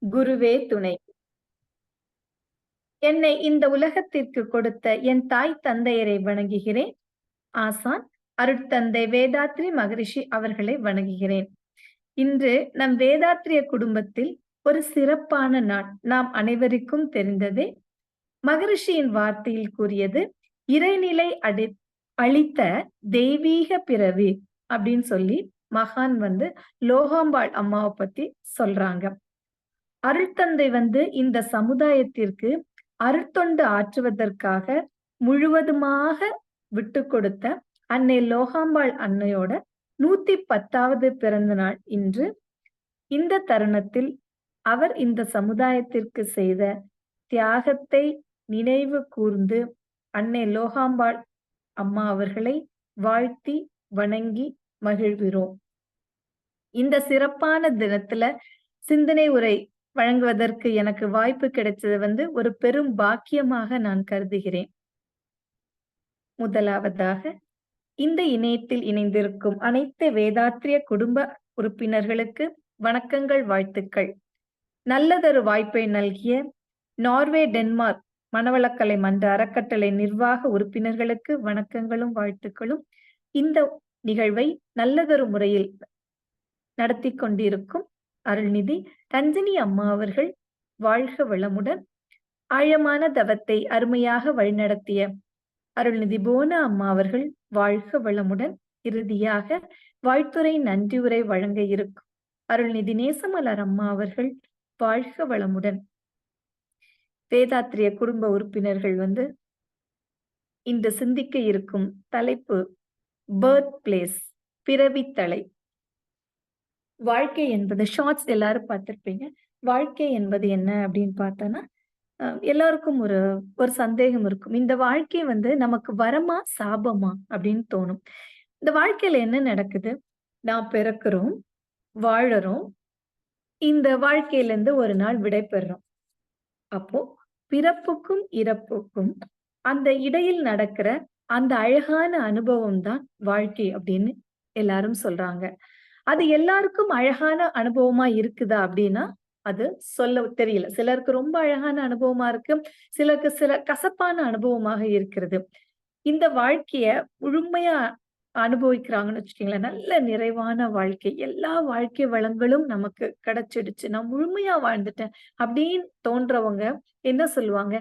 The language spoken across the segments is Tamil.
குருவே துணை. என்னை இந்த உலகத்திற்கு கொடுத்த என் தாய் தந்தையரை வணங்குகிறேன். ஆசான் அருட்தந்தை வேதாத்ரி மகரிஷி அவர்களை வணங்குகிறேன். இன்று நம் வேதாத்ரிய குடும்பத்தில் ஒரு சிறப்பான நாள். நாம் அனைவருக்கும் தெரிந்ததே. மகரிஷியின் வார்த்தையில் கூறியது, இறைநிலை அளித்த தெய்வீக பிறவி அப்படின்னு சொல்லி மகான் லோகாம்பாள் அம்மாவை பத்தி சொல்றாங்க. அருட்தந்தை இந்த சமுதாயத்திற்கு அருட்தொண்டு ஆற்றுவதற்காக முழுவதுமாக விட்டு கொடுத்த அன்னை லோகாம்பாள் அன்னையோட 110வது பிறந்த நாள் இன்று. இந்த தருணத்தில் அவர் இந்த சமுதாயத்திற்கு செய்த தியாகத்தை நினைவு கூர்ந்து அன்னை லோகாம்பாள் அம்மா அவர்களை வாழ்த்தி வணங்கி மகிழ்கிறோம். இந்த சிறப்பான தினத்துல சிந்தனை உரை வழங்குவதற்கு எனக்கு வாய்ப்பு கிடைச்சது ஒரு பெரும் பாக்கியமாக நான் கருதுகிறேன். முதலாவதாக, இந்த இணையத்தில் இணைந்திருக்கும் அனைத்து வேதாத்ரிய குடும்ப உறுப்பினர்களுக்கு வணக்கங்கள், வாழ்த்துக்கள். நல்லதொரு வாய்ப்பை நல்கிய நார்வே டென்மார்க் மனவளக்கலை மன்ற அறக்கட்டளை நிர்வாக உறுப்பினர்களுக்கு வணக்கங்களும் வாழ்த்துக்களும். இந்த நிகழ்வை நல்லதொரு முறையில் நடத்தி கொண்டிருக்கும் அருள்நிதி ரஞ்சினி அம்மா அவர்கள் வாழ்க வளமுடன். ஆழமான தவத்தை அருமையாக வழிநடத்திய அருள்நிதி போனா அம்மா அவர்கள் வாழ்க வளமுடன். இறுதியாக வாழ்த்துரை நன்றி உரை வழங்க இருக்கும் அருள்நிதி நேசமலர் அம்மா அவர்கள் வாழ்க வளமுடன். வேதாத்ரிய குடும்ப உறுப்பினர்கள் இன்று சிந்திக்க இருக்கும் தலைப்பு பர்த் பிளேஸ், பிறவித்தலை. வாழ்க்கை என்பது ஷார்ட்ஸ் எல்லாரும் பார்த்திருப்பீங்க. வாழ்க்கை என்பது என்ன அப்படின்னு பார்த்தோன்னா, எல்லாருக்கும் ஒரு ஒரு சந்தேகம் இருக்கும். இந்த வாழ்க்கை நமக்கு வரமா சாபமா அப்படின்னு தோணும். இந்த வாழ்க்கையில என்ன நடக்குது? நாம் பிறக்கிறோம், வாழறோம், இந்த வாழ்க்கையிலிருந்து ஒரு நாள் விடை பெறுறோம். அப்போ பிறப்புக்கும் இறப்புக்கும் அந்த இடையில் நடக்கிற அந்த அழகான அனுபவம் தான் வாழ்க்கை அப்படின்னு எல்லாரும் சொல்றாங்க. அது எல்லாருக்கும் அழகான அனுபவமா இருக்குதா அப்படின்னா அது சொல்ல தெரியல. சிலருக்கு ரொம்ப அழகான அனுபவமா இருக்கு, சிலருக்கு சில கசப்பான அனுபவமாக இருக்கிறது. இந்த வாழ்க்கைய முழுமையா அனுபவிக்கிறாங்கன்னு வச்சுக்கீங்களேன், நல்ல நிறைவான வாழ்க்கை, எல்லா வாழ்க்கை வளங்களும் நமக்கு கிடைச்சிடுச்சு, நான் முழுமையா வாழ்ந்துட்டேன் அப்படின்னு தோன்றவங்க என்ன சொல்லுவாங்க?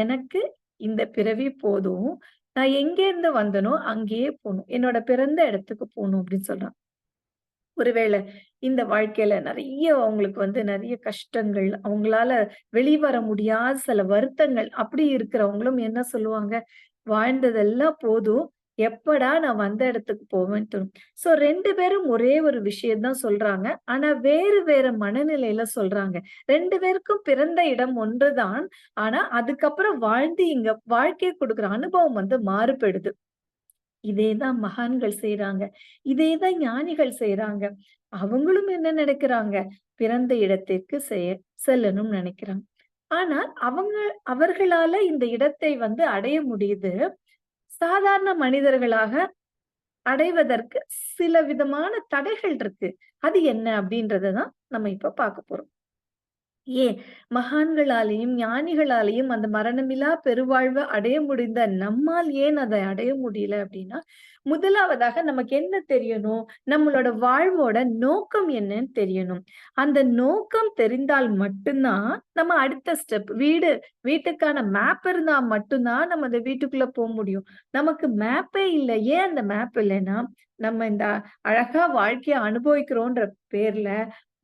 எனக்கு இந்த பிறவி போதும், நான் எங்க இருந்து வந்தனோ அங்கேயே போகணும், என்னோட பிறந்த இடத்துக்கு போகணும் அப்படின்னு சொல்றாங்க. ஒருவேளை இந்த வாழ்க்கையில நிறைய அவங்களுக்கு நிறைய கஷ்டங்கள், அவங்களால வெளிவர முடியாத சில வருத்தங்கள் அப்படி இருக்கிறவங்களும் என்ன சொல்லுவாங்க? வாழ்ந்ததெல்லாம் போதும், எப்படா நான் வந்த இடத்துக்கு போவேன்னு தோணும். சோ 2 பேரும் ஒரே ஒரு விஷயம் தான் சொல்றாங்க. ஆனா வேறு வேற மனநிலையில சொல்றாங்க. 2 பேருக்கும் பிறந்த இடம் ஒன்றுதான். ஆனா அதுக்கப்புறம் வாழ்ந்து இங்க வாழ்க்கையை கொடுக்குற அனுபவம் மாறுபடுது. இதேதான் மகான்கள் செய்றாங்க. இதேதான் ஞானிகள் செய்றாங்க. அவங்களும் என்ன நினைக்கிறாங்க? பிறந்த இடத்திற்கு செல்லணும்னு நினைக்கிறாங்க. ஆனால் அவர்களால இந்த இடத்தை அடைய முடியுது. சாதாரண மனிதர்களாக அடைவதற்கு சில விதமான தடைகள் இருக்கு. அது என்ன அப்படின்றதான் நம்ம இப்ப பார்க்க போறோம். ஏன் மகான்களாலேயும் ஞானிகளாலேயும் அந்த மரணமில்லா பெருவாழ்வை அடைய முடிந்த நம்மால் ஏன் அதை அடைய முடியல அப்படின்னா, முதலாவதாக நமக்கு என்ன தெரியணும்? நம்மளோட வாழ்வோட நோக்கம் என்னன்னு தெரியணும். அந்த நோக்கம் தெரிந்தால் மட்டும்தான் நம்ம அடுத்த ஸ்டெப், வீட்டுக்கான மேப் இருந்தா மட்டும்தான் நம்ம அந்த வீட்டுக்குள்ள போக முடியும். நமக்கு மேப்பே இல்ல. ஏன் அந்த மேப் இல்லைன்னா, நம்ம இந்த அழகா வாழ்க்கைய அனுபவிக்கிறோன்ற பேர்ல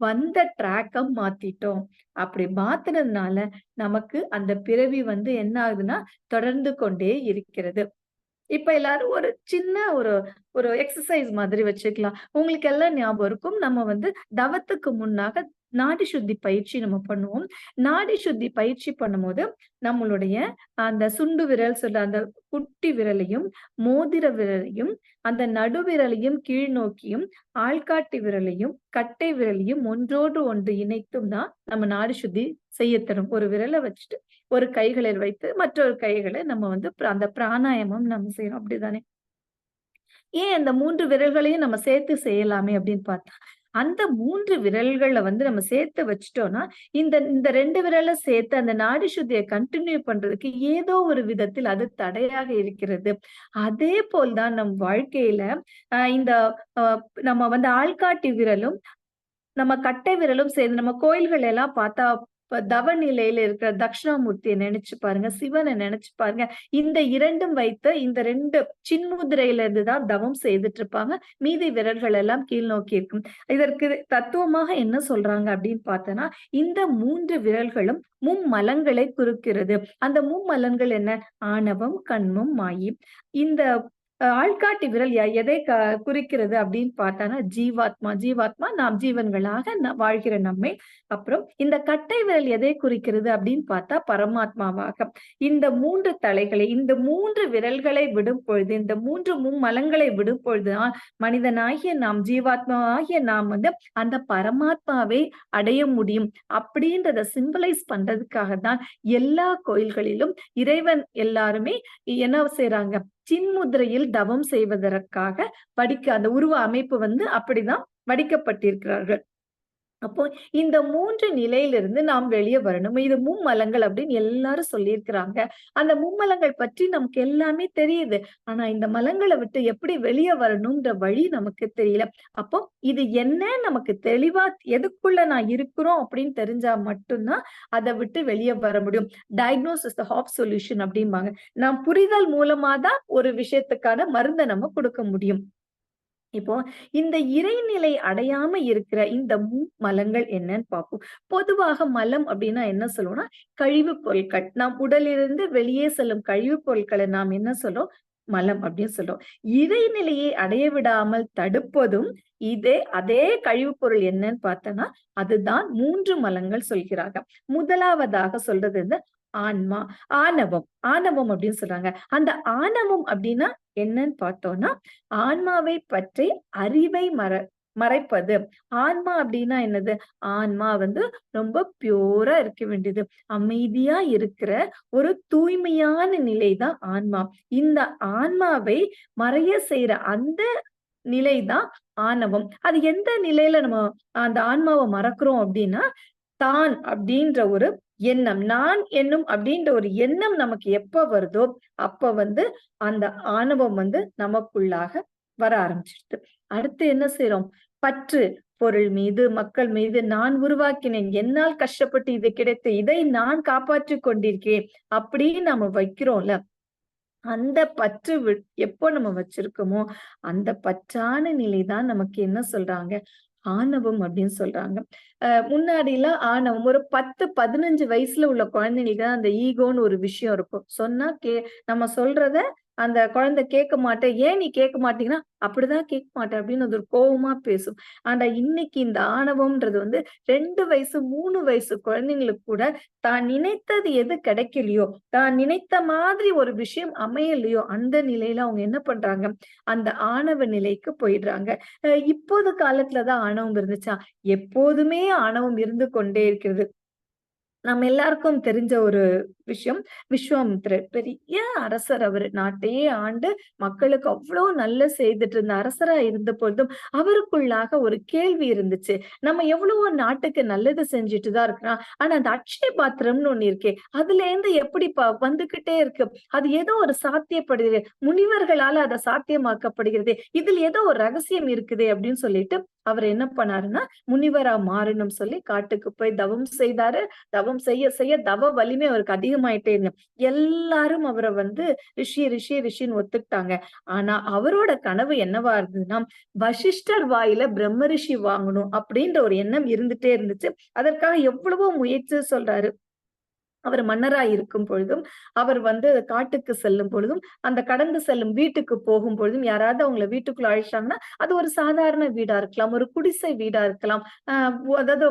வந்த ட்ராக்க மாத்திட்டோம். அப்படி மாத்துனதுனால நமக்கு அந்த பிறவி என்ன ஆகுதுன்னா தொடர்ந்து கொண்டே இருக்கிறது. இப்ப எல்லாரும் ஒரு சின்ன ஒரு ஒரு எக்ஸர்சைஸ் மாதிரி வச்சுக்கலாம். உங்களுக்கு எல்லாம் ஞாபகம் இருக்கும். நம்ம தவத்துக்கு முன்னாக நாடி சுத்தி பயிற்சி நம்ம பண்ணுவோம். நாடி சுத்தி பயிற்சி பண்ணும்போது நம்மளுடைய அந்த சுண்டு விரல் சொல்ற அந்த குட்டி விரலையும், மோதிர விரலையும், அந்த நடுவிரலையும் கீழ் நோக்கியும், ஆள்காட்டி விரலையும், கட்டை விரலையும் ஒன்றோடு ஒன்று இணைத்தும் தான் நம்ம நாடி சுத்தி செய்யத்தரும். ஒரு விரலை வச்சுட்டு ஒரு கைகளில் வைத்து மற்றொரு கைகளை நம்ம அந்த பிராணாயாமம் நம்ம செய்யறோம். அப்படிதானே? ஏன் அந்த 3 விரல்களையும் நம்ம சேர்த்து செய்யலாமே அப்படின்னு பார்த்தா, அந்த 3 விரல்கள வந்து நம்ம சேர்த்து வச்சுட்டோம்னா, இந்த இந்த 2 விரல சேர்த்து அந்த நாடி சுத்திய கன்டின்யூ பண்றதுக்கு ஏதோ ஒரு விதத்தில் அது தடையாக இருக்கிறது. அதே போல் தான் நம் வாழ்க்கையில இந்த அ நம்ம வந்து ஆள்காட்டி விரலும் நம்ம கட்டை விரலும் சேர்ந்து நம்ம கோயில்கள் எல்லாம் பார்த்தா தவ நிலையில இருக்கிற தட்சிணாமூர்த்திய நினைச்சு பாருங்க. சிவன நினைச்சு பாருங்க. இந்த 2ம் வைத்து இந்த 2 சின்முத்திரையில இருந்து தான் தவம் செய்துட்டு இருப்பாங்க. மீதி விரல்கள் எல்லாம் கீழ் நோக்கி இருக்கும். இதற்கு தத்துவமாக என்ன சொல்றாங்க அப்படின்னு பார்த்தோம்னா, இந்த 3 விரல்களும் மும்மலங்களை குறிக்கிறது. அந்த மும்மலங்கள் என்ன? ஆணவம், கண்மம், மாயை. இந்த ஆள்காட்டி விரல் எதை குறிக்கிறது அப்படின்னு பார்த்தான்னா, ஜீவாத்மா. ஜீவாத்மா நாம் ஜீவன்களாக வாழ்கிற நம்மை. அப்புறம் இந்த கட்டை விரல் எதை குறிக்கிறது அப்படின்னு பார்த்தா, பரமாத்மாவாக. இந்த 3 தலைகளை, இந்த 3 விரல்களை விடும் பொழுது, இந்த 3 மும்மலங்களை விடும் பொழுதுதான் மனிதனாகிய நாம், ஜீவாத்மாவாகிய நாம் வந்து அந்த பரமாத்மாவை அடைய முடியும். அப்படின்றத சிம்பலைஸ் பண்றதுக்காக தான் எல்லா கோயில்களிலும் இறைவன் எல்லாருமே என்ன செய்றாங்க? சின்முத்திரையில் தவம் செய்வதற்காக அந்த உருவ அமைப்பு வந்து அப்படிதான் வடிக்கப்பட்டிருக்கிறார்கள். அப்போ இந்த 3 நிலையிலிருந்து நாம் வெளிய வரணும். இது மும்மலங்கள் அப்படின்னு எல்லாரும் சொல்லியிருக்கிறாங்க. அந்த மும்மலங்கள் பற்றி நமக்கு எல்லாமே தெரியுது. ஆனா இந்த மலங்கள விட்டு எப்படி வெளிய வரணும்ன்ற வழி நமக்கு தெரியல. அப்போ இது என்ன நமக்கு தெளிவா எதுக்குள்ள நான் இருக்கிறோம் அப்படின்னு தெரிஞ்சா மட்டும் தான் அத விட்டு வெளிய வர முடியும். Diagnose is the half solution அப்படிம்பாங்க. நாம் புரிதல் மூலமா தான் ஒரு விஷயத்துக்கான மருந்த நம்ம கொடுக்க முடியும். இப்போ இந்த இறைநிலை அடையாம இருக்கிற இந்த மலங்கள் என்னன்னு பார்ப்போம். பொதுவாக மலம் அப்படின்னா என்ன சொல்லுவோம்னா, கழிவு பொருட்கள். நம் உடலிலிருந்து வெளியே செல்லும் கழிவு பொருட்களை நாம் என்ன சொல்றோம்? மலம் அப்படின்னு சொல்றோம். இறைநிலையை அடைய விடாமல் தடுப்பதும் அதே கழிவு பொருள் என்னன்னு பார்த்தோம்னா, அதுதான் 3 மலங்கள் சொல்கிறாங்க. முதலாவதாக சொல்றது வந்து ஆன்மா, ஆணவம். ஆணவம் அப்படின்னு சொல்றாங்க. அந்த ஆணவம் அப்படின்னா என்னன்னு பார்த்தோம்னா, ஆன்மாவை பற்றி அறிவை மறைப்பது. ஆன்மா அப்படின்னா என்னது? ஆன்மா வந்து ரொம்ப பியூரா இருக்க வேண்டியது. அமைதியா இருக்கிற ஒரு தூய்மையான நிலைதான் ஆன்மா. இந்த ஆன்மாவை மறைய செய்யற அந்த நிலைதான் ஆணவம். அது எந்த நிலையில நம்ம அந்த ஆன்மாவை மறக்கிறோம் அப்படின்னா, தான் அப்படின்ற ஒரு எண்ணம், நான் என்னும் அப்படின்ற ஒரு எண்ணம் நமக்கு எப்ப வருதோ, அப்ப வந்து அந்த ஆணவம் வந்து நமக்குள்ளாக வர ஆரம்பிச்சிடுது. அடுத்து என்ன செய்றோம்? பற்று. பொருள் மீது, மக்கள் மீது நான் உருவாக்கினேன். என்னால் கஷ்டப்பட்டு இது கிடைத்து, இதை நான் காப்பாற்றிக் கொண்டிருக்கிறேன். அப்படின்னு நம்ம வைக்கிறோம்ல. அந்த பற்று எப்போ நம்ம வச்சிருக்கோமோ, அந்த பற்றான நிலைதான் நமக்கு என்ன சொல்றாங்க? ஆணவம் அப்படின்னு சொல்றாங்க. முன்னாடிலாம் ஆணவம் ஒரு 10, 15 வயசுல உள்ள குழந்தைங்களுக்கு தான் அந்த ஈகோன்னு ஒரு விஷயம் இருக்கும். சொன்னா நம்ம சொல்றத அந்த குழந்தை கேட்க மாட்டேன். ஏன் நீ கேட்க மாட்டீங்கன்னா, அப்படிதான் கேட்க மாட்டேன் அப்படின்னு அது ஒரு கோவமா பேசும். ஆனா இன்னைக்கு இந்த ஆணவம்ன்றது வந்து 2 வயசு, 3 வயசு குழந்தைங்களுக்கு கூட தான் நினைத்தது எது கிடைக்கலையோ, தான் நினைத்த மாதிரி ஒரு விஷயம் அமையலையோ, அந்த நிலையில அவங்க என்ன பண்றாங்க? அந்த ஆணவ நிலைக்கு போயிடுறாங்க. இப்போது காலத்துல தான் ஆணவம் இருந்துச்சா? எப்போதுமே ஆணவம் இருந்து கொண்டே இருக்கிறது. நம்ம எல்லாருக்கும் தெரிஞ்ச ஒரு விஷயம். விஸ்வாமித்திரர் பெரிய அரசர் அவரு. நாட்டையே ஆண்டு மக்களுக்கு அவ்ளோ நல்ல செய்துட்டு இருந்த அரசரா இருந்த பொழுதும், அவருக்குள்ளாக ஒரு கேள்வி இருந்துச்சு. நம்ம எவ்வளவோ நாட்டுக்கு நல்லது செஞ்சுட்டு தான் இருக்கிறோம். ஆனா அந்த அக்ஷய பாத்திரம்னு ஒண்ணு இருக்கே, அதுலேருந்து எப்படி வந்துகிட்டே இருக்கு. அது ஏதோ ஒரு சாத்தியப்படுது. முனிவர்களால அத சாத்தியமாக்கப்படுகிறது. இதில் ஏதோ ஒரு ரகசியம் இருக்குதே அப்படின்னு சொல்லிட்டு, அவர் என்ன பண்ணாருன்னா, முனிவரா மாறணும்னு சொல்லி காட்டுக்கு போய் தவம் செய்தாரு. தவம் செய்ய செய்ய தவ வலிமை அவருக்கு அதிகமாயிட்டே இருந்தது. எல்லாரும் அவரை வந்து ரிஷின்னு ஒத்துக்கிட்டாங்க. ஆனா அவரோட கனவு என்னவா இருந்ததுன்னா, வசிஷ்டர் வாயில பிரம்ம ரிஷி வாங்கணும் அப்படின்ற ஒரு எண்ணம் இருந்துட்டே இருந்துச்சு. அதற்காக எவ்வளவோ முயற்சி சொல்றாரு. அவர் மன்னரா இருக்கும் பொழுதும், அவர் வந்து காட்டுக்கு செல்லும் பொழுதும், அந்த கடந்து செல்லும் வீட்டுக்கு போகும் பொழுதும், யாராவது அவங்கள வீட்டுக்குள்ள அழைச்சாங்கன்னா, அது ஒரு சாதாரண வீடா இருக்கலாம். ஒரு குடிசை வீடா இருக்கலாம். அ அதாவது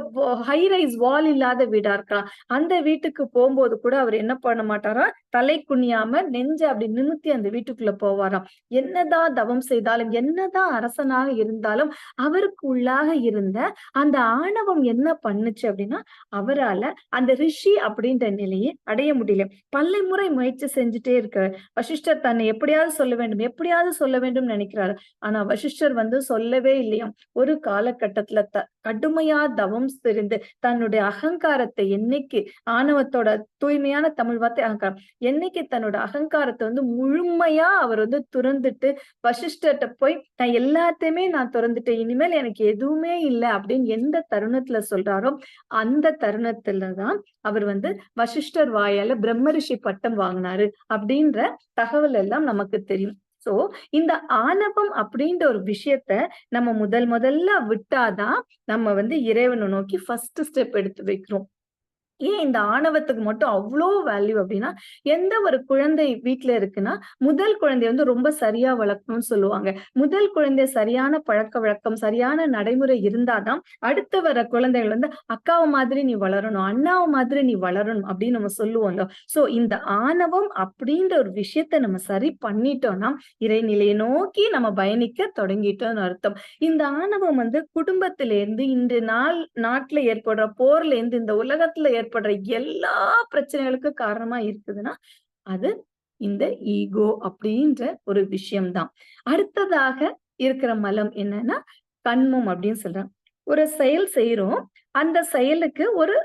ஹை ரைஸ் வால் இல்லாத வீடா இருக்கலாம். அந்த வீட்டுக்கு போம்போது கூட அவர் என்ன பண்ண மாட்டாராம், தலை குனியாம நெஞ்ச அப்படி நிமிர்த்தி அந்த வீட்டுக்குள்ள போவாராம். என்னதான் தவம் செய்தாலும், என்னதான் அரசனாக இருந்தாலும், அவருக்கு உள்ளாக இருந்த அந்த ஆணவம் என்ன பண்ணுச்சு அப்படின்னா, அவரால அந்த ரிஷி அப்படின்ற நிலையை அடைய முடியல. பலமுறை முயற்சி செஞ்சுட்டே இருக்காரு. வசிஷ்டர் தன்னை எப்படியாவது சொல்ல வேண்டும், எப்படியாவது சொல்ல வேண்டும் நினைக்கிறாரு. ஆனா வசிஷ்டர் சொல்லவே இல்லையாம். ஒரு காலகட்டத்துல கடுமையா தவம் இருந்து தன்னுடைய அகங்காரத்தை என்னைக்கு ஆணவத்தோட தூய்மையான தமிழ் வார்த்தை அகங்காரம், என்னைக்கு தன்னோட அகங்காரத்தை முழுமையா அவர் துறந்துட்டு வசிஷ்டர்ட்ட போய் நான் எல்லாத்தையுமே நான் துறந்துட்டேன், இனிமேல் எனக்கு எதுவுமே இல்லை அப்படின்னு எந்த தருணத்துல சொல்றாரோ அந்த தருணத்துலதான் அவர் வசிஷ்டர் வாயால பிரம்மரிஷி பட்டம் வாங்கினாரு அப்படின்ற தகவல் எல்லாம் நமக்கு தெரியும். சோ இந்த ஆணவம் அப்படின்ற ஒரு விஷயத்த நம்ம முதல்ல விட்டாதான் நம்ம இறைவனை நோக்கி ஃபர்ஸ்ட் ஸ்டெப் எடுத்து வைக்கிறோம். ஏன் இந்த ஆணவத்துக்கு மட்டும் அவ்வளோ வேல்யூ அப்படின்னா, எந்த ஒரு குழந்தை வீட்டுல இருக்குன்னா முதல் குழந்தைய ரொம்ப சரியா வளர்க்கணும்னு சொல்லுவாங்க. முதல் குழந்தை சரியான பழக்க வழக்கம், சரியான நடைமுறை இருந்தாதான் அடுத்து வர குழந்தைகள் அக்காவை மாதிரி நீ வளரணும், அண்ணாவை மாதிரி நீ வளரணும் அப்படின்னு நம்ம சொல்லுவோம்ல. சோ இந்த ஆணவம் அப்படின்ற ஒரு விஷயத்த நம்ம சரி பண்ணிட்டோம்னா இறைநிலையை நோக்கி நம்ம பயணிக்க தொடங்கிட்டோம்னு அர்த்தம். இந்த ஆணவம் குடும்பத்திலேருந்து இந்த நாட்டுல ஏற்படுற போர்ல இருந்து இந்த உலகத்துல ஏற்படுற எல்லா பிரச்சனைகளுக்கும் காரணமா இருக்குதுன்னா அது இந்த ஈகோ அப்படின்ற ஒரு விஷயம்தான். அடுத்ததாக இருக்கிற மலம் என்னன்னா கண்மம் அப்படின்னு சொல்றாங்க. ஒரு செயல் செய்யறோம், அந்த செயலுக்கு ஒரு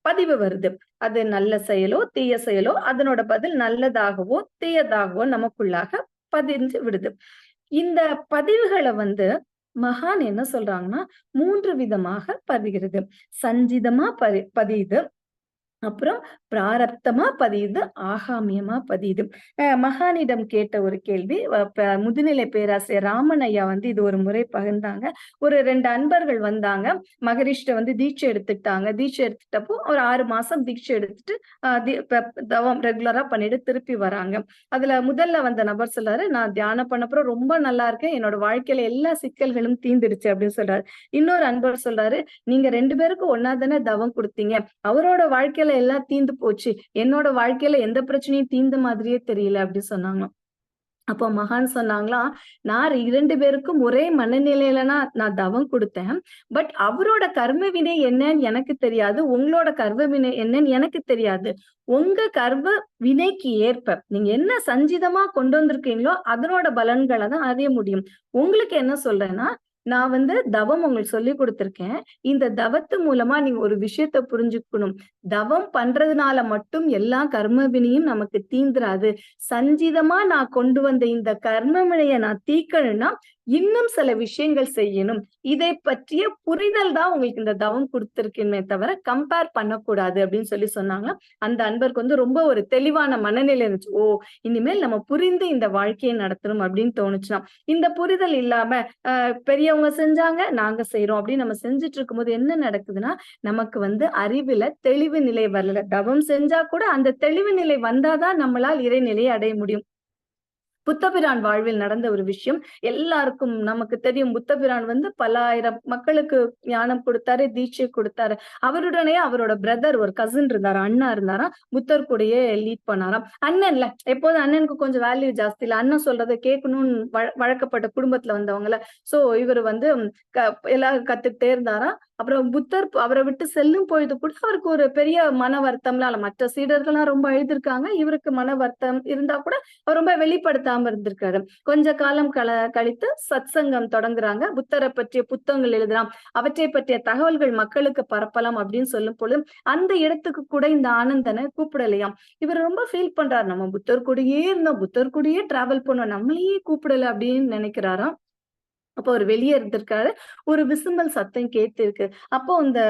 பதிவு வருது. அது நல்ல செயலோ தீய செயலோ அதனோட பதில் நல்லதாகவோ தீயதாகவோ நமக்குள்ளாக பதிஞ்சு விடுது. இந்த பதிவுகளை மகான் என்ன சொல்றாங்கன்னா 3 விதமாக பதிகிறது. சஞ்சிதமா பதியுது, அப்புறம் பிராரப்தமா பதியுது, ஆகாமியமா பதியுது. மகானிடம் கேட்ட ஒரு கேள்வி முதுநிலை பேராசிரியர் ராமன் ஐயா இது ஒரு முறை பகிர்ந்தாங்க. ஒரு 2 அன்பர்கள் வந்தாங்க, மகரிஷ்ட தீட்சை எடுத்துட்டாங்க. தீட்சை எடுத்துட்டப்போ ஒரு 6 மாசம் தீட்சை எடுத்துட்டு தவம் ரெகுலரா பண்ணிட்டு திருப்பி வராங்க. அதுல முதல்ல வந்த நபர் சொல்றாரு, நான் தியானம் பண்ணப்புறம் ரொம்ப நல்லா இருக்கேன், என்னோட வாழ்க்கையில எல்லா சிக்கல்களும் தீந்துடுச்சு அப்படின்னு சொல்றாரு. இன்னொரு அன்பர் சொல்றாரு, நீங்க 2 பேருக்கும் ஒன்னாதானே தவம் கொடுத்தீங்க, அவரோட வாழ்க்கையில எல்லாம் தீந்து போச்சு, என்னோட வாழ்க்கையில எந்த பிரச்சனையும் தீந்த மாதிரியே தெரியல அப்படி சொன்னாங்க. அப்போ மகான் சொன்னாங்களாம், நான் 2 பேருக்கும் ஒரே மனநிலையில நான் தவம் கொடுத்தேன். பட் அவரோட கர்ம வினை என்னன்னு எனக்கு தெரியாது, உங்களோட கர்ம வினை என்னன்னு எனக்கு தெரியாது. உங்க கர்ம வினைக்கு ஏற்ப நீங்க என்ன சஞ்சிதமா கொண்டு வந்திருக்கீங்களோ அதனோட பலன்களை தான் அறிய முடியும். உங்களுக்கு என்ன சொல்றேன்னா, நான் தவம் உங்களுக்கு சொல்லி கொடுத்திருக்கேன். இந்த தவத்து மூலமா நீங்க ஒரு விஷயத்த புரிஞ்சுக்கணும். தவம் பண்றதுனால மட்டும் எல்லா கர்ம வினையும் நமக்கு தீந்துராது. சஞ்சிதமா நான் கொண்டு வந்த இந்த கர்ம வினையை நான் தீக்கணும்னா இன்னும் சில விஷயங்கள் செய்யணும். இதை பற்றிய புரிதல் தான் உங்களுக்கு இந்த தவம் கொடுத்திருக்கேனே தவிர கம்பேர் பண்ணக்கூடாது அப்படின்னு சொல்லி சொன்னாங்க. அந்த அன்பருக்கு ரொம்ப ஒரு தெளிவான மனநிலை இருந்துச்சு. ஓ, இனிமேல் நம்ம புரிந்து இந்த வாழ்க்கையை நடத்தணும் அப்படின்னு தோணுச்சுன்னா. இந்த புரிதல் இல்லாம பெரியவங்க செஞ்சாங்க நாங்க செய்யறோம் அப்படின்னு நம்ம செஞ்சுட்டு இருக்கும்போது என்ன நடக்குதுன்னா, நமக்கு அறிவுல தெளிவு நிலை வரல. தவம் செஞ்சா கூட அந்த தெளிவு நிலை வந்தாதான் நம்மளால் இறைநிலையை அடைய முடியும். புத்தபிரான் வாழ்வில் நடந்த ஒரு விஷயம் எல்லாருக்கும் நமக்கு தெரியும். புத்தபிரான் பல ஆயிரம் மக்களுக்கு ஞானம் கொடுத்தாரு, தீட்சை கொடுத்தாரு. அவருடனே அவரோட பிரதர் ஒரு கசின் இருந்தாரா, அண்ணா இருந்தாரா, புத்தர் கூடயே லீட் பண்ணாராம். அண்ணன்ல எப்போதும் அண்ணனுக்கு கொஞ்சம் வேல்யூ ஜாஸ்தி இல்ல, அண்ணன் சொல்றதை கேட்கணும்னு வழக்கப்பட்ட குடும்பத்துல வந்தவங்கள. சோ இவர் எல்லாரும் கத்துக்கிட்டே இருந்தாராம். அப்புறம் புத்தர் அவரை விட்டு செல்லும் பொழுது கூட அவருக்கு ஒரு பெரிய மன வருத்தம்லாம் இல்ல. மற்ற சீடர்கள்லாம் ரொம்ப எழுதிருக்காங்க, இவருக்கு மன வருத்தம் இருந்தா கூட அவர் ரொம்ப வெளிப்படுத்தாம இருந்திருக்காரு. கொஞ்ச காலம் கழித்து சத்சங்கம் தொடங்குறாங்க. புத்தரை பற்றிய புத்தகங்கள் எழுதலாம், அவற்றை பற்றிய தகவல்கள் மக்களுக்கு பரப்பலாம் அப்படின்னு சொல்லும் பொழுது அந்த இடத்துக்கு கூட இந்த ஆனந்தனை கூப்பிடலையாம். இவர் ரொம்ப ஃபீல் பண்றாரு, நம்ம புத்தர் கூடயே இருந்தோம், புத்தர் கூடயே டிராவல் பண்ணோம், நம்மளையே கூப்பிடல அப்படின்னு நினைக்கிறாராம். அப்போ அவர் வெளியே இருந்திருக்காரு. ஒரு விசும்பல் சத்தம் கேட்டு இருக்கு. அப்போ இந்த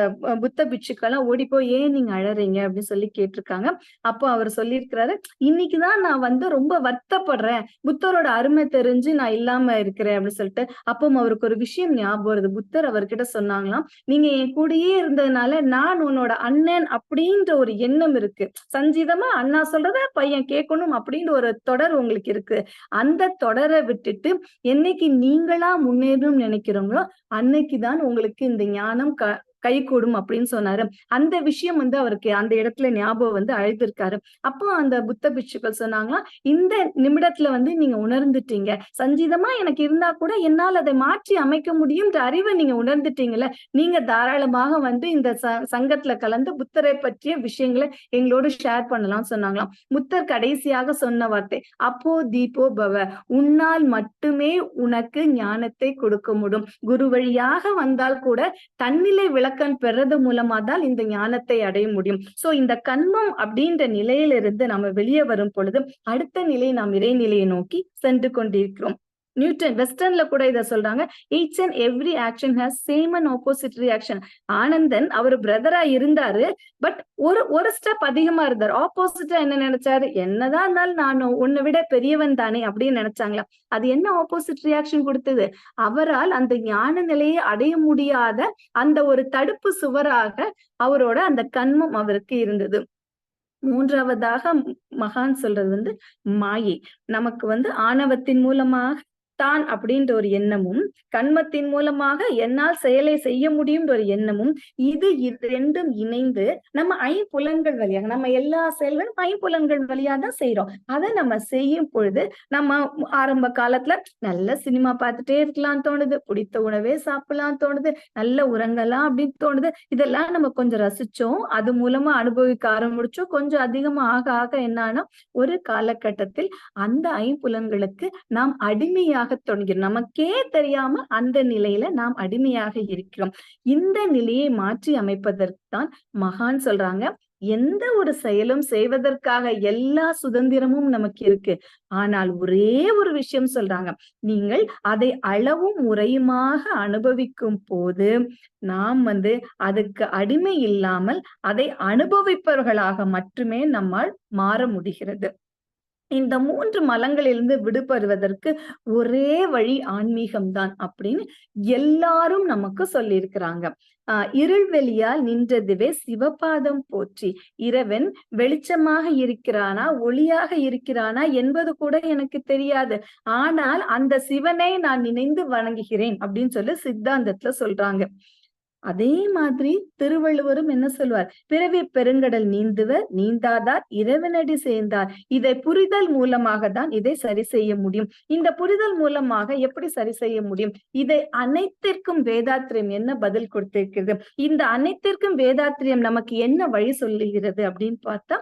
புத்த பிட்சுக்கெல்லாம் ஓடி போய் ஏன் நீங்க அழறீங்க அப்படின்னு சொல்லி கேட்டிருக்காங்க. அப்போ அவர் சொல்லியிருக்கிறாரு, இன்னைக்குதான் நான் ரொம்ப வருத்தப்படுறேன், புத்தரோட அருமை தெரிஞ்சு நான் இல்லாம இருக்கிறேன் அப்படின்னு சொல்லிட்டு. அப்போ அவருக்கு ஒரு விஷயம் ஞாபகம் வருது. புத்தர் அவர்கிட்ட சொன்னாங்களாம், நீங்க என் கூடயே இருந்ததுனால நான் உன்னோட அண்ணன் அப்படின்ற ஒரு எண்ணம் இருக்கு. சஞ்சிதமா அண்ணா சொல்றத பையன் கேட்கணும் அப்படின்ற ஒரு தொடர் உங்களுக்கு இருக்கு. அந்த தொடரை விட்டுட்டு என்னைக்கு நீங்களா முன்னேறும் நினைக்கிறோங்களோ அன்னைக்குதான் உங்களுக்கு இந்த ஞானம் கைகூடும் அப்படின்னு சொன்னாரு. அந்த விஷயம் வந்து அவருக்கு அந்த இடத்துல ஞாபகம் வந்து அழைத்திருக்காரு. அப்போ அந்த புத்த பிட்சுக்கள் சொன்னாங்களா, இந்த நிமிடத்துல வந்து நீங்க உணர்ந்துட்டீங்க, சஞ்சீதமா எனக்கு இருந்தா கூட என்னால் அதை மாற்றி அமைக்க முடியும்ன்ற அறிவை நீங்க உணர்ந்துட்டீங்கல்ல, நீங்க தாராளமாக வந்து இந்த சங்கத்துல கலந்து புத்தரை பற்றிய விஷயங்களை எங்களோடு ஷேர் பண்ணலாம்னு சொன்னாங்களாம். புத்தர் கடைசியாக சொன்ன வார்த்தை, அப்போ தீபோ பவ, உன்னால் மட்டுமே உனக்கு ஞானத்தை கொடுக்க முடியும். குரு வழியாக வந்தால் கூட தன்னிலை விளக்கம் பெறது மூலமா தான் இந்த ஞானத்தை அடைய முடியும். சோ இந்த கண்மம் அப்படின்ற நிலையிலிருந்து நம்ம வெளியே வரும் பொழுது அடுத்த நிலை நாம் இறைநிலையை நோக்கி சென்று கொண்டிருக்கிறோம். நியூட்டன் வெஸ்டர்ன்ல கூட இத சொல்றாங்க, each and every action has same and opposite reaction. Anandan அவர் பிரதரா இருந்தாரு, பட் ஒரு ஸ்டெப் அதிகமா இருந்தார். ஆப்போசிட்டா என்ன நினைச்சாரு, என்னதான் இருந்தாலும் நான் உன்னை விட பெரியவன் தானே அப்படின்னு நினைச்சாங்களா. அது என்ன ஆப்போசிட் ரியாக்ஷன் கொடுத்தது, அவரால் அந்த ஞான நிலையை அடைய முடியாத அந்த ஒரு தடுப்பு சுவராக அவரோட அந்த கண்மம் அவருக்கு இருந்தது. மூன்றாவதாக மகான் சொல்றது வந்து மாயை. நமக்கு வந்து ஆணவத்தின் மூலமாக தான் அப்படின்ற ஒரு எண்ணமும், கண்மத்தின் மூலமாக என்னால் செயலை செய்ய முடியும்ன்ற ஒரு எண்ணமும், இது ரெண்டும் இணைந்து நம்ம ஐம்புலன்கள் வழியாக நம்ம எல்லா செயல்களும் ஐம்புலன்கள் வழியா தான் செய்யறோம். அதை நம்ம செய்யும் பொழுது நம்ம ஆரம்ப காலத்துல நல்ல சினிமா பார்த்துட்டே இருக்கலாம் தோணுது, பிடித்த உணவே சாப்பிடலாம் தோணுது, நல்ல உரங்கலாம் அப்படின்னு தோணுது. இதெல்லாம் நம்ம கொஞ்சம் ரசிச்சோம், அது மூலமா அனுபவிக்க ஆரம்பிச்சோம். கொஞ்சம் அதிகமா ஆக ஆக என்னன்னா ஒரு காலகட்டத்தில் அந்த ஐம்புலன்களுக்கு நாம் அடிமையாக தொடங்கிறோம். நமக்கே தெரியாம அந்த நிலையில நாம் அடிமையாக இருக்கிறோம். இந்த நிலையை மாற்றி அமைப்பதற்கு தான் மகான் சொல்றாங்க, எந்த ஒரு செயலும் செய்வதற்காக எல்லா சுதந்திரமும் நமக்கு இருக்கு. ஆனால் ஒரே ஒரு விஷயம் சொல்றாங்க, நீங்கள் அதை அளவும் முறையுமாக அனுபவிக்கும் போது நாம் வந்து அதுக்கு அடிமை இல்லாமல் அதை அனுபவிப்பவர்களாக மட்டுமே நம்மால் மாற முடிகிறது. இந்த 3 மலங்களிலிருந்து விடுபடுவதற்கு ஒரே வழி ஆன்மீகம்தான் அப்படின்னு எல்லாரும் நமக்கு சொல்லியிருக்கிறாங்க. இருள்வெளியால் நின்றதுவே சிவபாதம் போற்றி, இறைவன் வெளிச்சமாக இருக்கிறானா ஒளியாக இருக்கிறானா என்பது கூட எனக்கு தெரியாது, ஆனால் அந்த சிவனை நான் நினைந்து வணங்குகிறேன் அப்படின்னு சொல்லி சித்தாந்தத்துல சொல்றாங்க. அதே மாதிரி திருவள்ளுவரும் என்ன சொல்வார், பிறவி பெருங்கடல் நீந்துவர் நீந்தாதார் இறைவனடி சேர்ந்தார். இதை புரிதல் மூலமாக தான் இதை சரி செய்ய முடியும். இந்த புரிதல் மூலமாக எப்படி சரி செய்ய முடியும், இதை அனைத்திற்கும் வேதாத்திரியம் என்ன பதில் கொடுத்திருக்கிறது, இந்த அனைத்திற்கும் வேதாத்திரியம் நமக்கு என்ன வழி சொல்லுகிறது அப்படின்னு பார்த்தா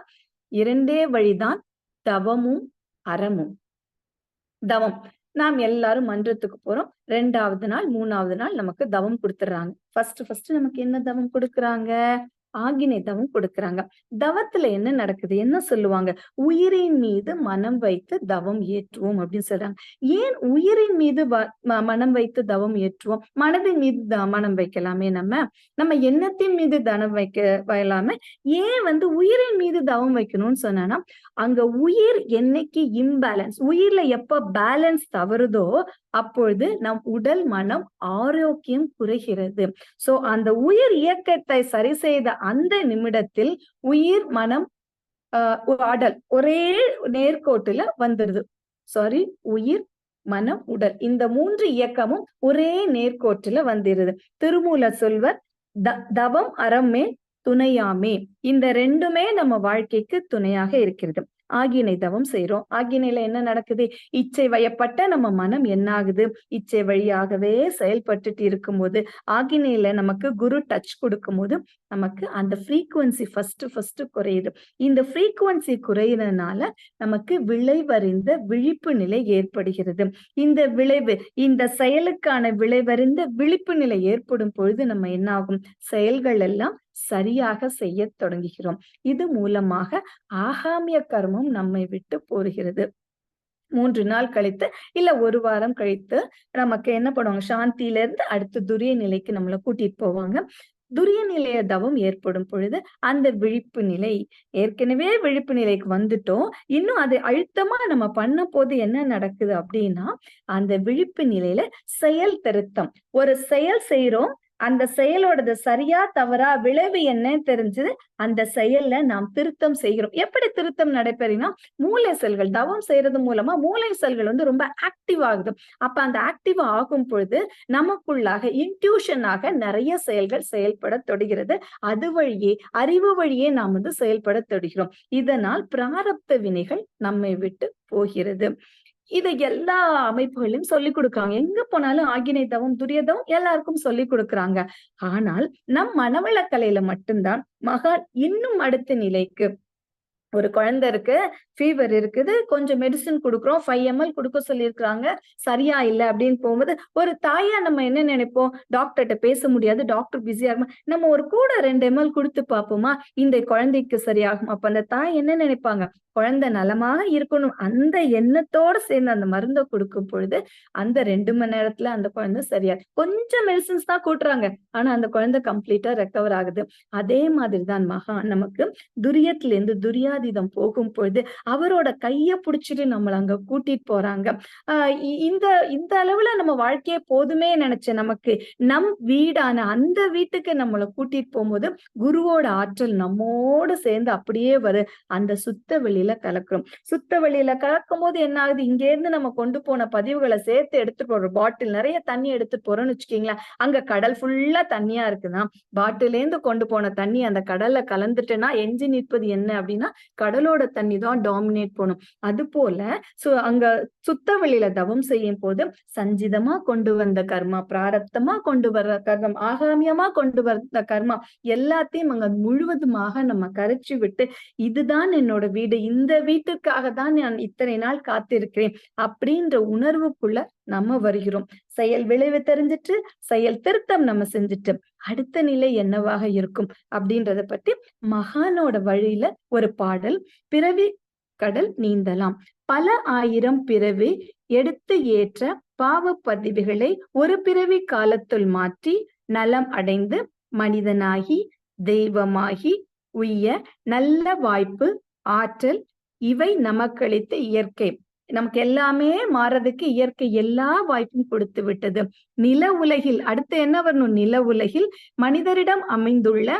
இரண்டே வழிதான், தவமும் அறமும். தவம், நாம் எல்லாரும் மன்றத்துக்கு போறோம், 2வது நாள் 3வது நாள் நமக்கு தவம் கொடுத்துறாங்க. ஃபர்ஸ்ட் நமக்கு என்ன தவம் கொடுக்குறாங்க, ஆகினை தவம் கொடுக்குறாங்க. தவத்துல என்ன நடக்குது, என்ன சொல்லுவாங்க, உயிரின் மீது மனம் வைத்து தவம் ஏற்றுவோம் அப்படின்னு சொல்றாங்க. ஏன் உயிரின் மீது மனம் வைத்து தவம் ஏற்றுவோம், மனதின் மீது மனம் வைக்கலாமே, நம்ம எண்ணத்தின் மீது தனம் வைக்கலாமே, ஏன் வந்து உயிரின் மீது தவம் வைக்கணும்னு சொன்னா, அங்க உயிர் என்னைக்கு இம்பேலன்ஸ், உயிர்ல எப்ப பேலன்ஸ் தவறுதோ அப்பொழுது நம் உடல் மனம் ஆரோக்கியம் குறைகிறது. சோ அந்த உயிர் இயக்கத்தை சரி செய்த அந்த நிமிடத்தில் உயிர் மனம் ஆடல் ஒரே நேர்கோட்டுல வந்துடுது. உயிர் மனம் உடல் இந்த 3 இயக்கமும் ஒரே நேர்கோட்டுல வந்துடுது. திருமூலர் சொல்வர், தவம் அறமே துணையாமே. இந்த 2மே நம்ம வாழ்க்கைக்கு துணையாக இருக்கிறது. ஆகினை தவம் செய்யறோம், ஆகினையில என்ன நடக்குது, இச்சை வயப்பட்ட நம்ம மனம் என்ன ஆகுது, இச்சை வழியாகவே செயல்பட்டுட்டு இருக்கும்போது ஆகினையில நமக்கு குரு டச் கொடுக்கும் போது நமக்கு அந்த ஃப்ரீக்குவன்சி ஃபர்ஸ்ட் குறையுது. இந்த ஃப்ரீக்குவன்சி குறையிறதுனால நமக்கு விளைவறிந்த விழிப்பு நிலை ஏற்படுகிறது. இந்த விளைவு, இந்த செயலுக்கான விளைவறிந்த விழிப்பு நிலை ஏற்படும் பொழுது நம்ம என்ன ஆகும், செயல்கள் எல்லாம் சரியாக செய்ய தொடங்குகிறோம். இது மூலமாக ஆகாமிய கர்மம் நம்மை விட்டு போகிறது. 3 நாள் கழித்து இல்ல 1 வாரம் கழித்து நமக்கு என்ன பண்ணுவாங்க, சாந்தியில இருந்து அடுத்து துரிய நிலைக்கு நம்மளை கூட்டிட்டு போவாங்க. துரிய நிலைய தவம் ஏற்படும் பொழுது அந்த விழிப்பு நிலை, ஏற்கனவே விழிப்பு நிலைக்கு வந்துட்டோம், இன்னும் அதை அழுத்தமா நம்ம பண்ண போது என்ன நடக்குது அப்படின்னா, அந்த விழிப்பு நிலையில செயல் திருத்தம், ஒரு செயல் செய்யறோம், அந்த செயலோடது சரியா தவறா விளைவு என்ன தெரிஞ்சது, அந்த செயல்ல நாம் திருத்தம் செய்கிறோம். எப்படி திருத்தம் நடைபெறும்னா, மூளை செல்கள் தவம் செய்யறது மூலமா மூளை செல்கள் வந்து ரொம்ப ஆக்டிவ் ஆகுது. அப்ப அந்த ஆக்டிவ் ஆகும் பொழுது நமக்குள்ளாக இன்ட்யூஷனாக நிறைய செயல்கள் செயல்பட தொடுகிறது. அது வழியே அறிவு வழியே நாம் வந்து செயல்பட தொடுகிறோம். இதனால் பிராரப்த வினைகள் நம்மை விட்டு போகிறது. இதை எல்லா அமைப்புகளையும் சொல்லிக் கொடுக்குறாங்க. எங்க போனாலும் ஆகினை தவம், துரிய தவம் எல்லாருக்கும் சொல்லிக் கொடுக்குறாங்க. ஆனால் நம் மனவளக்கலையில மட்டும்தான் மகான் இன்னும் அடுத்த நிலைக்கு ஒரு குழந்தை இருக்கு, ஃபீவர் இருக்குது, கொஞ்சம் மெடிசின் குடுக்குறோம், 5 ml குடுக்க சொல்லியிருக்கிறாங்க, சரியா இல்ல அப்படின்னு போகும்போது, ஒரு தாயா நம்ம என்ன நினைப்போம்? டாக்டர்ட்ட பேச முடியாது, டாக்டர் பிஸியா இருப்பாங்க. நம்ம ஒரு கூட 2 ml குடுத்து பார்ப்போமா? இந்த குழந்தைக்கு சரியாகும். அப்ப அந்த தாய் என்ன நினைப்பாங்க? குழந்தை நலமாக இருக்கணும். அந்த எண்ணத்தோட சேர்ந்து அந்த மருந்த குடுக்கும் பொழுது, அந்த 2 மணி நேரத்துல அந்த குழந்தை சரியா கொஞ்சம் மெடிசின்ஸ் தான் கூட்டுறாங்க. ஆனா அந்த குழந்தை கம்ப்ளீட்டா ரெக்கவர் ஆகுது. அதே மாதிரி தான் மகான் நமக்கு துரியத்திலிருந்து துரியாதீதம் போகும் பொழுது அவரோட கைய புடிச்சிட்டு நம்மள அங்க கூட்டிட்டு போறாங்க. இந்த இந்த அளவுல நம்ம வாழ்க்கையே போதுமே நினைச்ச நமக்கு நம் வீடான அந்த வீட்டுக்கு நம்மள கூட்டிட்டு போகும்போது குருவோட ஆற்றல் நம்மோடு சேர்ந்து அப்படியே அந்த சுத்த வெளியில கலக்குறோம். சுத்த வெளியில கலக்கும் போது என்ன ஆகுது? இங்க இருந்து நம்ம கொண்டு போன பதிவுகளை சேர்த்து எடுத்துட்டு போற பாட்டில் நிறைய தண்ணி எடுத்துட்டு போறோம்னு வச்சுக்கீங்களேன். அங்க கடல் ஃபுல்லா தண்ணியா இருக்குன்னா பாட்டில இருந்து கொண்டு போன தண்ணி அந்த கடல்ல கலந்துட்டுன்னா எஞ்சி நிற்பது என்ன அப்படின்னா கடலோட தண்ணி தான் டாமினேட் பண்ணும். அது போல அங்க சுத்த வெளியில தவம் செய்யும் போது சஞ்சிதமா கொண்டு வந்த கர்மா, பிராரப்தமா கொண்டு வர்ற கர்மம், ஆகாமியமா கொண்டு வந்த கர்மா எல்லாத்தையும் அங்க முழுவதுமாக நம்ம கரைச்சு விட்டு இதுதான் என்னோட வீடு, இந்த வீட்டுக்காக தான் நான் இத்தனை நாள் காத்திருக்கிறேன் அப்படின்ற உணர்வுக்குள்ள நம்ம வருகிறோம். செயல் விளைவு தெரிஞ்சிட்டு செயல் திருத்தம் நம்ம செஞ்சுட்டு அடுத்த நிலை என்னவாக இருக்கும் அப்படின்றத பத்தி மகானோட வழியில ஒரு பாடல். பிறவி கடல் நீந்தலாம், பல ஆயிரம் பிறவி எடுத்து ஏற்ற பாவ பதிவுகளை ஒரு பிறவி காலத்துள் மாற்றி நலம் அடைந்து மனிதனாகி தெய்வமாகி உய்ய நல்ல வாய்ப்பு ஆற்றல் இவை நமக்களித்த இயற்கை. நமக்கு எல்லாமே மாறதுக்கு இயற்கை எல்லா வாய்ப்பும் கொடுத்து விட்டது. நில உலகில் அடுத்து என்ன வரணும்? நில உலகில் மனிதரிடம் அமைந்துள்ள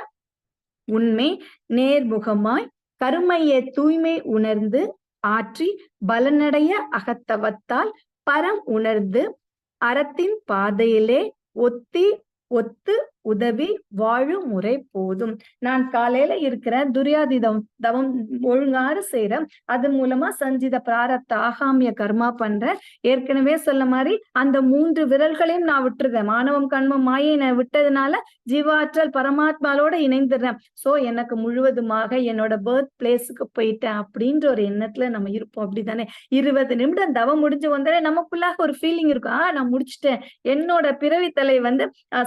உண்மை நேர்முகமாய் கருமையை தூய்மை உணர்ந்து ஆற்றி பலனடைய அகத்தவத்தால் பரம் உணர்ந்து அறத்தின் பாதையிலே ஒத்து உதவி வாழும் முறை போதும். நான் காலையில இருக்கிற துரியாதீதம் தவம் ஒழுங்காறு செய்யறேன். அது மூலமா சஞ்சித பிராரப்த ஆகாமிய கர்மா பண்றேன். ஏற்கனவே சொல்ல மாதிரி அந்த 3 விரல்களையும் நான் விட்டுருக்கேன். மானவம் கண்மம் மாயை நான் விட்டதுனால ஜீவாற்றல் பரமாத்மாவோட இணைந்துடுறேன். சோ எனக்கு முழுவதுமாக என்னோட பர்த் பிளேஸுக்கு போயிட்டேன் அப்படின்ற ஒரு எண்ணத்துல நம்ம இருப்போம். அப்படித்தானே? 20 நிமிடம் தவம் முடிஞ்சு வந்தாலே நமக்குள்ளாக ஒரு ஃபீலிங் இருக்கும். நான் முடிச்சுட்டேன், என்னோட பிறவி தலை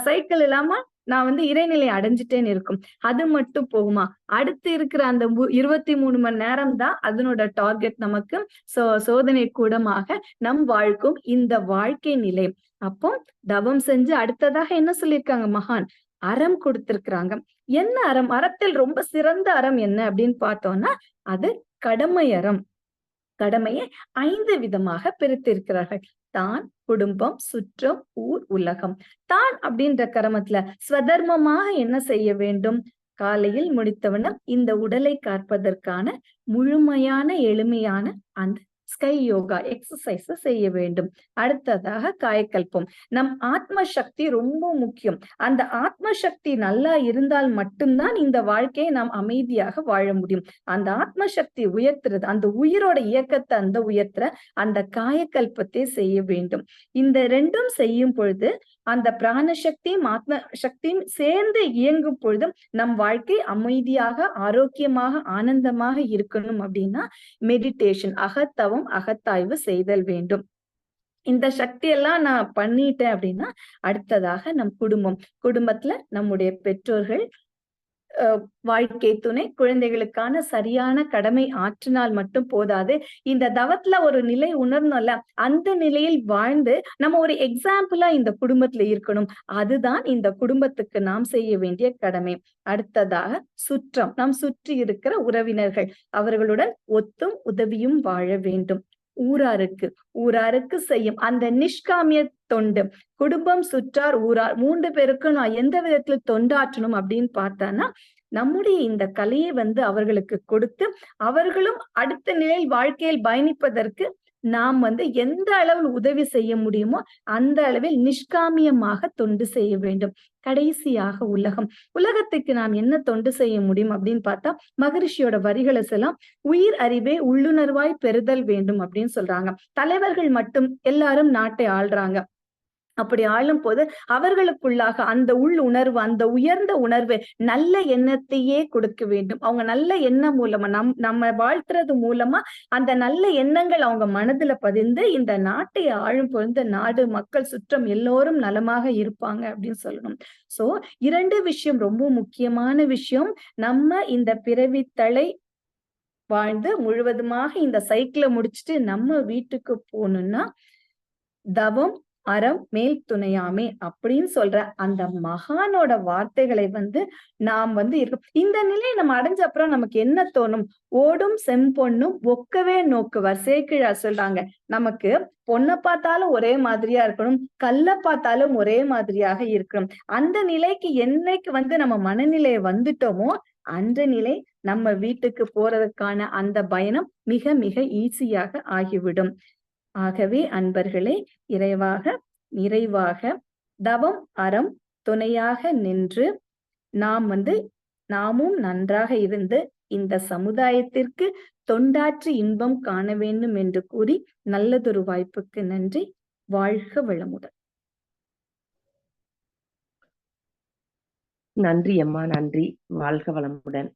சைக்கிள் இல்லாம நான் இறைநிலை அடைஞ்சிட்டேன்னு இருக்கும். அது மட்டும் போகுமா? அடுத்து இருக்கிற அந்த 23 மணி நேரம் தான் அதனோட டார்கெட் நமக்கு. சோதனை கூடமாக நம் வாழ்க்கும் இந்த வாழ்க்கை நிலை. அப்போ தவம் செஞ்சு அடுத்ததாக என்ன சொல்லியிருக்காங்க மகான்? அறம் கொடுத்திருக்கிறாங்க. என்ன அறம்? அறத்தில் ரொம்ப சிறந்த அறம் என்ன அப்படின்னு பார்த்தோம்னா அது கடமை அறம். கடமையை 5 விதமாக பிரித்திருக்கிறார்கள். தான், குடும்பம், சுற்றம், ஊர், உலகம். தான் அப்படின்ற கர்மத்துல ஸ்வதர்மமாக என்ன செய்ய வேண்டும்? காலையில் முடித்தவண்ணம் இந்த உடலை காப்பதற்கான முழுமையான எளிமையான அந்த ஸ்கை யோகா எக்ஸசைஸ் செய்ய வேண்டும். அடுத்ததாக காயக்கல்பம். நம் ஆத்ம சக்தி ரொம்ப முக்கியம். அந்த ஆத்ம சக்தி நல்லா இருந்தால் மட்டும்தான் இந்த வாழ்க்கையை நாம் அமைதியாக வாழ முடியும். அந்த ஆத்ம சக்தி உயர்த்துறது, அந்த உயிரோட இயக்கத்தை உயர்த்துற அந்த காயக்கல்பத்தை செய்ய வேண்டும். இந்த 2ம் செய்யும் பொழுது அந்த பிராண சக்தியும் ஆத்ம சக்தியும் சேர்ந்து இயங்கும் பொழுதும் நம் வாழ்க்கை அமைதியாக ஆரோக்கியமாக ஆனந்தமாக இருக்கணும். அப்படின்னா மெடிடேஷன், அகத்தவம், அகத்தாய்வு செய்தல் வேண்டும். இந்த சக்தி எல்லாம் நான் பண்ணிட்டேன் அப்படின்னா அடுத்ததாக நம் குடும்பத்துல நம்முடைய பெற்றோர்கள், வாழ்க்கை துணை, குழந்தைகளுக்கான சரியான கடமை ஆற்றினால் மட்டும் போதாது. இந்த தவத்துல ஒரு நிலை உணர்ந்தோம்ல, அந்த நிலையில் வாழ்ந்து நம்ம ஒரு எக்ஸாம்பிளா இந்த குடும்பத்துல இருக்கணும். அதுதான் இந்த குடும்பத்துக்கு நாம் செய்ய வேண்டிய கடமை. அடுத்ததாக சுற்றம், நாம் சுற்றி இருக்கிற உறவினர்கள், அவர்களுடன் ஒத்தும் உதவியும் வாழ வேண்டும். ஊராருக்கு செய்யும் அந்த நிஷ்காமிய தொண்டு, குடும்பம் சுற்றார் ஊரார் 3 பேருக்கும் நான் எந்த விதத்துல தொண்டாற்றணும் அப்படின்னு பார்த்தான்னா, நம்முடைய இந்த கலையை அவர்களுக்கு கொடுத்து அவர்களும் அடுத்த நிலையில் வாழ்க்கையில் பயணிப்பதற்கு நாம் எந்த அளவில் உதவி செய்ய முடியுமோ அந்த அளவில் நிஷ்காமியமாக தொண்டு செய்ய வேண்டும். கடைசியாக உலகத்துக்கு நாம் என்ன தொண்டு செய்ய முடியும் அப்படின்னு பார்த்தா, மகரிஷியோட வரிகளை எல்லாம் உயிர் அறிவே உள்ளுணர்வாய் பெறுதல் வேண்டும் அப்படின்னு சொல்றாங்க. தலைவர்கள் மட்டும் எல்லாரும் நாட்டை ஆள்றாங்க. அப்படி ஆளும் போது அவர்களுக்குள்ளாக அந்த உள் உணர்வு, அந்த உயர்ந்த உணர்வு, நல்ல எண்ணத்தையே கொடுக்க வேண்டும். அவங்க நல்ல எண்ணம் மூலமா நம்ம வாழ்த்துறது மூலமா அந்த நல்ல எண்ணங்கள் அவங்க மனதுல பதிந்து இந்த நாட்டை ஆளும் பொழுது நாடு, மக்கள், சுற்றம் எல்லோரும் நலமாக இருப்பாங்க அப்படின்னு சொல்லணும். சோ 2 விஷயம் ரொம்ப முக்கியமான விஷயம். நம்ம இந்த பிறவித்தலை வாழ்ந்து முழுவதுமாக இந்த சைக்கிளை முடிச்சுட்டு நம்ம வீட்டுக்கு போகணும்னா தவம் அறம் மேல் துணையாமே அப்படின்னு சொல்ற அந்த மகானோட வார்த்தைகளை நாம் இருக்கும். இந்த நிலையை நம்ம அடைஞ்ச அப்புறம் நமக்கு என்ன தோணும்? ஓடும் செம்பொன்னும் ஒக்கவே நோக்குவார். சேக்கிழார் சொல்றாங்க, நமக்கு பொண்ணை பார்த்தாலும் ஒரே மாதிரியா இருக்கணும், கல்லை பார்த்தாலும் ஒரே மாதிரியாக இருக்கணும். அந்த நிலைக்கு என்னைக்கு நம்ம மனநிலையை வந்துட்டோமோ அந்த நிலை நம்ம வீட்டுக்கு போறதுக்கான அந்த பயணம் மிக மிக ஈஸியாக ஆகிவிடும். ஆகவே அன்பர்களே, நிறைவாக தவம் அறம் துணையாக நின்று நாமும் நன்றாக இருந்து இந்த சமுதாயத்திற்கு தொண்டாற்றி இன்பம் காண வேண்டும் என்று கூறி நல்லதொரு வாய்ப்புக்கு நன்றி. வாழ்க வளமுடன். நன்றி அம்மா, நன்றி. வாழ்க வளமுடன்.